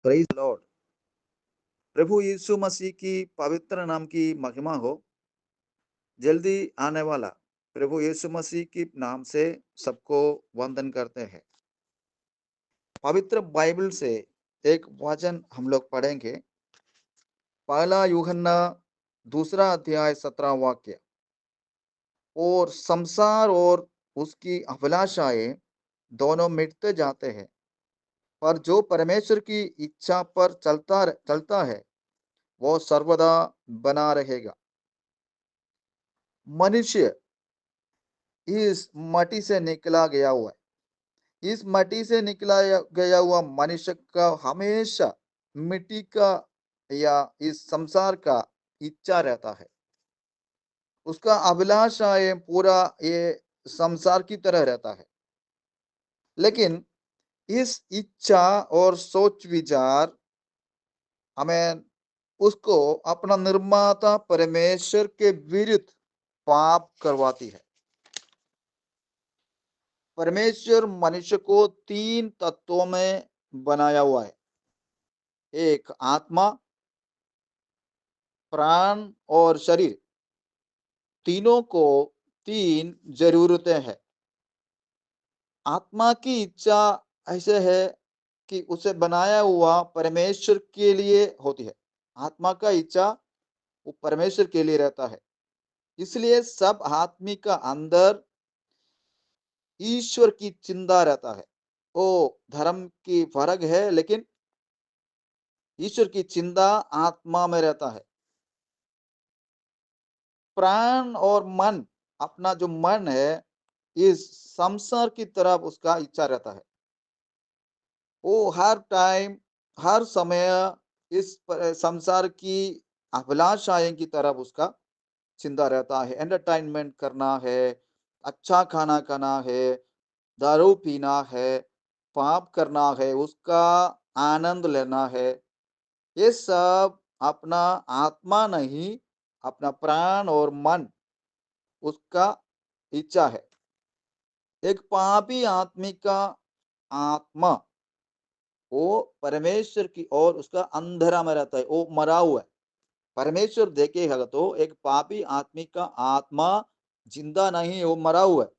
Praise Lord. प्रभु यीशु मसीह की पवित्र नाम की महिमा हो। जल्दी आने वाला प्रभु यीशु मसीह की नाम से सबको वंदन करते हैं। पवित्र बाइबल से एक वचन हम लोग पढ़ेंगे। पहला यूहन्ना दूसरा अध्याय 17 वाक्य। और संसार और उसकी अभिलाषाएं दोनों मिटते जाते हैं, पर जो परमेश्वर की इच्छा पर चलता है वो सर्वदा बना रहेगा। मनुष्य इस मट्टी से निकला गया हुआ है। इस मट्टी से निकला गया हुआ मनुष्य का हमेशा मिट्टी का या इस संसार का इच्छा रहता है। उसका अभिलाषा पूरा ये संसार की तरह रहता है। लेकिन इस इच्छा और सोच विचार हमें उसको अपना निर्माता परमेश्वर के विरुद्ध पाप करवाती है। परमेश्वर मनुष्य को 3 तत्वों में बनाया हुआ है। एक आत्मा, प्राण और शरीर। तीनों को 3 जरूरतें हैं। आत्मा की इच्छा ऐसे है कि उसे बनाया हुआ परमेश्वर के लिए होती है। आत्मा का इच्छा वो परमेश्वर के लिए रहता है। इसलिए सब आदमी का अंदर ईश्वर की चिंता रहता है। वो धर्म की फर्क है, लेकिन ईश्वर की चिंता आत्मा में रहता है। प्राण और मन, अपना जो मन है इस संसार की तरफ उसका इच्छा रहता है। वो हर टाइम हर समय इस संसार की अभिलाषाएं की तरफ उसका चिंता रहता है। एंटरटेनमेंट करना है, अच्छा खाना खाना है, दारू पीना है, पाप करना है, उसका आनंद लेना है। ये सब अपना आत्मा नहीं, अपना प्राण और मन उसका इच्छा है। एक पापी आदमी का आत्मा वो परमेश्वर की ओर उसका अंधेरा में रहता है, वो मरा हुआ है। परमेश्वर देखेगा तो एक पापी आदमी का आत्मा जिंदा नहीं, वो मरा हुआ है।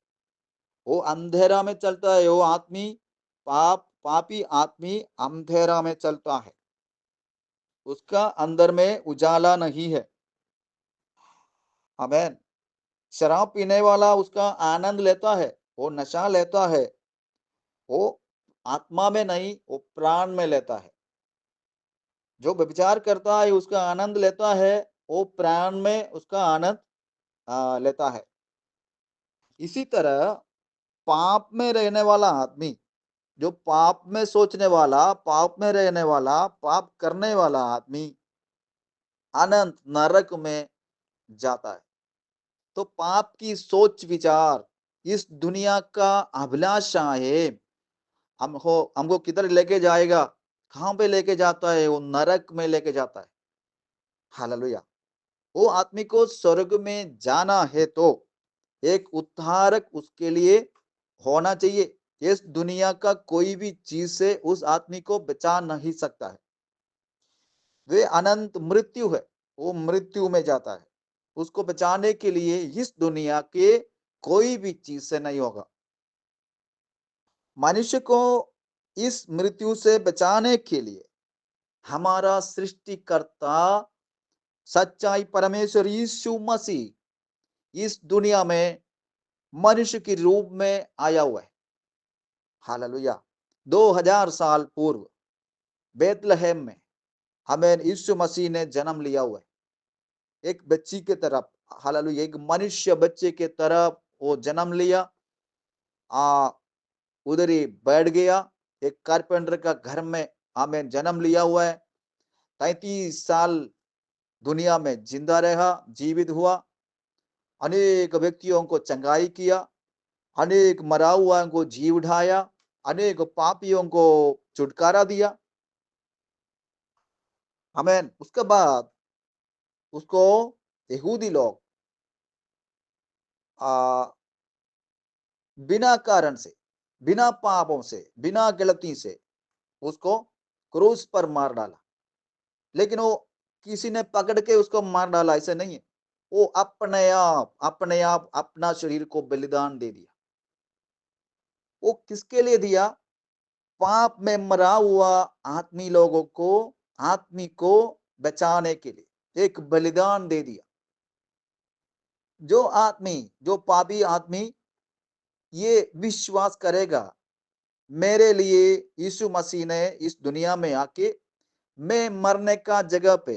वो अंधेरा में चलता है। वो आदमी पापी आदमी अंधेरा में चलता है। उसका अंदर में उजाला नहीं है। आमेन। शराब पीने वाला उसका आनंद लेता है, वो नशा लेता है। वो आत्मा में नहीं, वो प्राण में लेता है। जो व्यभिचार करता है उसका आनंद लेता है, वो प्राण में उसका आनंद लेता है। इसी तरह पाप में रहने वाला आदमी, जो पाप में सोचने वाला, पाप में रहने वाला, पाप करने वाला आदमी अनंत नरक में जाता है। तो पाप की सोच विचार इस दुनिया का अभिलाषा है। हमको किधर लेके जाएगा? कहां पे लेके जाता है? वो नरक में लेके जाता है। हालेलुया। वो आदमी को स्वर्ग में जाना है तो एक उद्धारक उसके लिए होना चाहिए। इस दुनिया का कोई भी चीज से उस आदमी को बचा नहीं सकता है। वे अनंत मृत्यु है, वो मृत्यु में जाता है। उसको बचाने के लिए इस दुनिया के कोई भी चीज से नहीं होगा। मनुष्य को इस मृत्यु से बचाने के लिए हमारा सृष्टिकर्ता सच्चाई परमेश्वर यीशु मसीह इस दुनिया में मनुष्य के रूप में आया हुआ है। हालेलुया। 2000 साल पूर्व बेतलहम में हमें यीशु मसीह ने जन्म लिया हुआ है। एक बच्ची के तरफ, हालेलुया, एक मनुष्य बच्चे के तरफ वो जन्म लिया। आ उधर ही बैठ गया। एक कारपेंटर का घर में हमें जन्म लिया हुआ है। 33 साल दुनिया में जिंदा रहा, जीवित हुआ। अनेक व्यक्तियों को चंगाई किया, अनेक मरा हुआ को जी उठाया, अनेक पापियों को छुटकारा दिया। हमें उसके बाद उसको यहूदी लोग आ, बिना कारण से, बिना पापों से, बिना गलती से उसको क्रूस पर मार डाला, लेकिन वो किसी ने पकड़ के उसको मार डाला, ऐसा नहीं है। वो अपने आप अपना शरीर को बलिदान दे दिया। वो किसके लिए दिया? पाप में मरा हुआ आदमी लोगों को, आदमी को बचाने के लिए एक बलिदान दे दिया। जो आदमी, जो पापी आदमी ये विश्वास करेगा, मेरे लिए यीशु मसीह ने इस दुनिया में आके, मैं मरने का जगह पे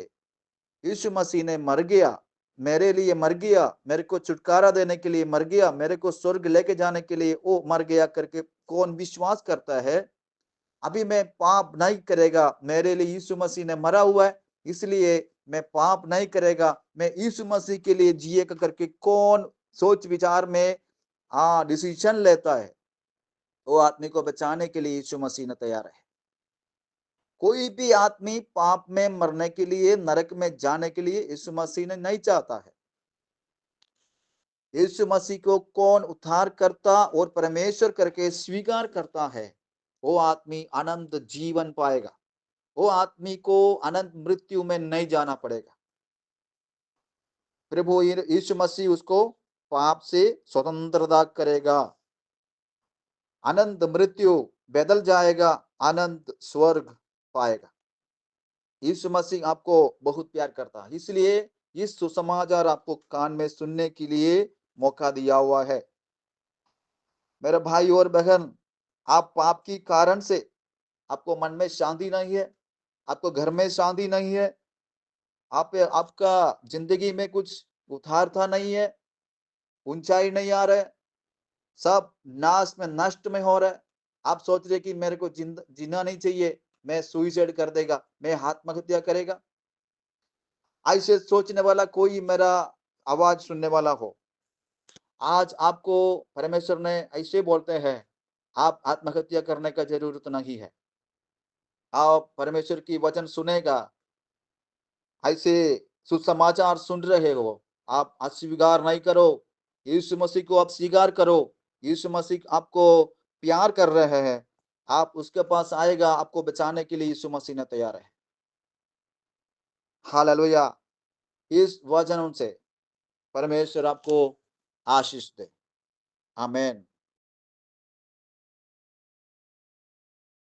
यीशु मसीह ने मर गया, मेरे लिए मर गया, मेरे को छुटकारा देने के लिए मर गया, मेरे को स्वर्ग लेके जाने के लिए वो मर गया करके कौन विश्वास करता है, अभी मैं पाप नहीं करेगा, मेरे लिए यीशु मसीह ने मरा हुआ है, इसलिए मैं पाप नहीं करेगा, मैं यीशु मसीह के लिए जिएगा करके कौन सोच विचार में डिसीजन लेता है, वो आदमी को बचाने के लिए यीशु मसीह ने तैयार है। कोई भी आदमी पाप में मरने के लिए, नरक में जाने के लिए यीशु मसीह ने नहीं चाहता है। यीशु मसीह को कौन उद्धार करता और परमेश्वर करके स्वीकार करता है, वो आदमी अनंत जीवन पाएगा। वो आदमी को अनंत मृत्यु में नहीं जाना पड़ेगा। प्रभु यीशु मसीह उसको पाप से स्वतंत्रता करेगा। अनंत मृत्यु बदल जाएगा, अनंत स्वर्ग पाएगा। यीशु मसीह आपको बहुत प्यार करता है, इसलिए इस सुसमाचार आपको कान में सुनने के लिए मौका दिया हुआ है। मेरे भाई और बहन, आप पाप की कारण से आपको मन में शांति नहीं है, आपको घर में शांति नहीं है, आप आपका जिंदगी में कुछ उतारता नहीं है, ऊंचाई नहीं आ रहा है, सब नाश में नष्ट में हो रहा है। आप सोच रहे कि मेरे को जीना नहीं चाहिए, मैं सुइसाइड कर देगा, मैं आत्महत्या करेगा। ऐसे सोचने वाला कोई मेरा आवाज सुनने वाला हो, आज आपको परमेश्वर ने ऐसे बोलते हैं, आप आत्महत्या करने का जरूरत नहीं है। आप परमेश्वर की वचन सुनेगा, ऐसे सुसमाचार सुन रहे हो, आप अस्वीकार नहीं करो, यीशु मसीह को आप स्वीकार करो। यीशु मसीह आपको प्यार कर रहे हैं, आप उसके पास आएगा, आपको बचाने के लिए यीशु मसीह ने तैयार है। हालेलुया। इस वचन से परमेश्वर आपको आशीष दे। आमीन।